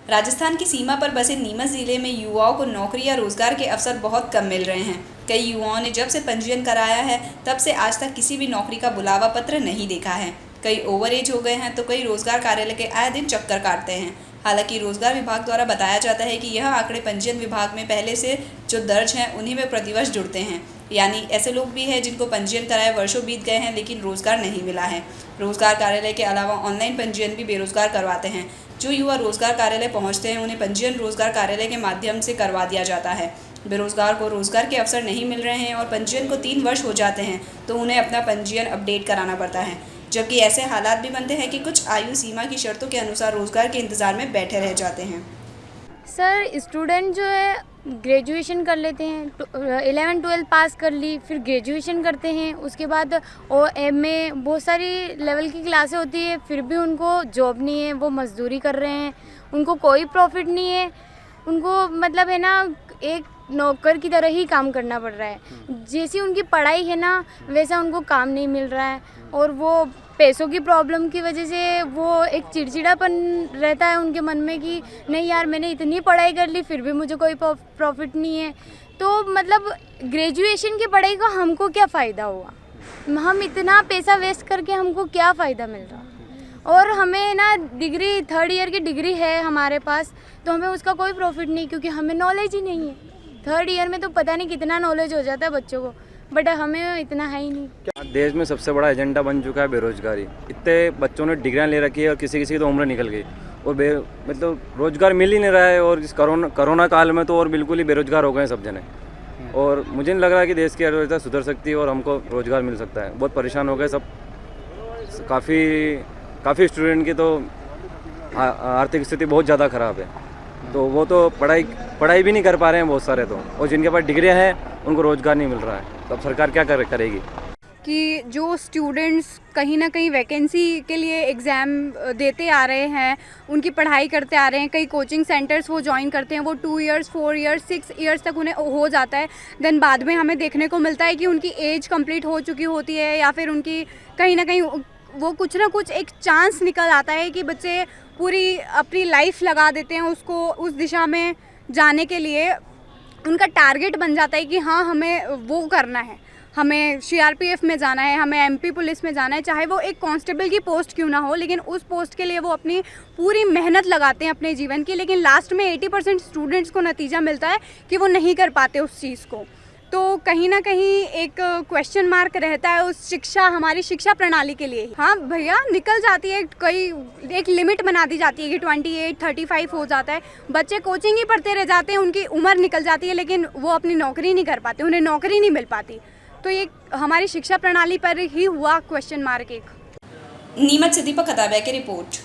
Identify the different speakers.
Speaker 1: राजस्थान की सीमा पर बसे नीमच जिले में युवाओं को नौकरी या रोजगार के अवसर बहुत कम मिल रहे हैं। कई युवाओं ने जब से पंजीयन कराया है तब से आज तक किसी भी नौकरी का बुलावा पत्र नहीं देखा है। कई ओवर एज हो गए हैं तो कई रोजगार कार्यालय के आए दिन चक्कर काटते हैं। हालांकि रोजगार विभाग द्वारा बताया जाता है कि यह आंकड़े पंजीयन विभाग में पहले से जो दर्ज हैं उन्हीं में प्रतिवर्ष जुड़ते हैं। यानी ऐसे लोग भी हैं जिनको पंजीयन कराए वर्षों बीत गए हैं लेकिन रोजगार नहीं मिला है। रोजगार कार्यालय के अलावा ऑनलाइन पंजीयन भी बेरोजगार करवाते हैं। जो युवा रोजगार कार्यालय पहुंचते हैं उन्हें पंजीयन रोजगार कार्यालय के माध्यम से करवा दिया जाता है। बेरोजगार को रोजगार के अवसर नहीं मिल रहे हैं और पंजीयन को 3 वर्ष हो जाते हैं तो उन्हें अपना पंजीयन अपडेट कराना पड़ता है। जबकि ऐसे हालात भी बनते हैं कि कुछ आयु सीमा की शर्तों के अनुसार रोजगार के इंतजार में बैठे रह जाते हैं।
Speaker 2: सर, स्टूडेंट जो है ग्रेजुएशन कर लेते हैं, 11-12 पास कर ली, फिर ग्रेजुएशन करते हैं, उसके बाद MA बहुत सारी लेवल की क्लासें होती है, फिर भी उनको जॉब नहीं है, वो मजदूरी कर रहे हैं, उनको कोई प्रॉफिट नहीं है, उनको मतलब है ना एक नौकर की तरह ही काम करना पड़ रहा है। जैसी उनकी पढ़ाई है ना वैसा उनको काम नहीं मिल रहा है और वो पैसों की प्रॉब्लम की वजह से वो एक चिड़चिड़ापन रहता है उनके मन में कि नहीं यार, मैंने इतनी पढ़ाई कर ली फिर भी मुझे कोई प्रॉफिट नहीं है। तो मतलब ग्रेजुएशन की पढ़ाई का हमको क्या फ़ायदा हुआ, हम इतना पैसा वेस्ट करके हमको क्या फ़ायदा मिल रहा। और हमें ना डिग्री 3rd ईयर की डिग्री है हमारे पास तो हमें उसका कोई प्रॉफिट नहीं, क्योंकि हमें नॉलेज ही नहीं है। 3rd ईयर में तो पता नहीं कितना नॉलेज हो जाता है बच्चों को, बट हमें इतना है ही नहीं।
Speaker 3: देश में सबसे बड़ा एजेंडा बन चुका है बेरोजगारी। इतने बच्चों ने डिग्रियां ले रखी है और किसी किसी की तो उम्र निकल गई और मतलब रोजगार मिल ही नहीं रहा है। और इस कोरोना काल में तो और बिल्कुल ही बेरोजगार हो गए सब जने। और मुझे नहीं लग रहा कि देश की अर्थव्यवस्था सुधर सकती है और हमको रोजगार मिल सकता है। बहुत परेशान हो गए सब। काफ़ी स्टूडेंट की तो आर्थिक स्थिति बहुत ज़्यादा ख़राब है, तो वो तो पढ़ाई भी नहीं कर पा रहे हैं बहुत सारे तो। और जिनके पास डिग्रियां हैं उनको रोज़गार नहीं मिल रहा है, तो अब सरकार क्या करेगी
Speaker 4: कि जो स्टूडेंट्स कहीं ना कहीं वैकेंसी के लिए एग्ज़ाम देते आ रहे हैं, उनकी पढ़ाई करते आ रहे हैं, कई कोचिंग सेंटर्स वो ज्वाइन करते हैं, वो 2 इयर्स 4 इयर्स 6 इयर्स तक उन्हें हो जाता है। देन बाद में हमें देखने को मिलता है कि उनकी एज कंप्लीट हो चुकी होती है या फिर उनकी कहीं ना कहीं वो कुछ ना कुछ एक चांस निकल आता है कि बच्चे पूरी अपनी लाइफ लगा देते हैं उसको उस दिशा में जाने के लिए। उनका टारगेट बन जाता है कि हाँ हमें वो करना है, हमें CRPF में जाना है, हमें MP पुलिस में जाना है, चाहे वो एक कांस्टेबल की पोस्ट क्यों ना हो, लेकिन उस पोस्ट के लिए वो अपनी पूरी मेहनत लगाते हैं अपने जीवन की। लेकिन लास्ट में 80% स्टूडेंट्स को नतीजा मिलता है कि वो नहीं कर पाते उस चीज़ को। तो कहीं ना कहीं एक क्वेश्चन मार्क रहता है उस हमारी शिक्षा प्रणाली के लिए। हाँ भैया, निकल जाती है, कई एक लिमिट बना दी जाती है कि 28-35 हो जाता है, बच्चे कोचिंग ही पढ़ते रह जाते हैं, उनकी उम्र निकल जाती है लेकिन वो अपनी नौकरी नहीं कर पाते, उन्हें नौकरी नहीं मिल पाती। तो ये हमारी शिक्षा प्रणाली पर ही हुआ क्वेश्चन मार्क एक।
Speaker 1: नीमच से दीपक खताबिया की रिपोर्ट।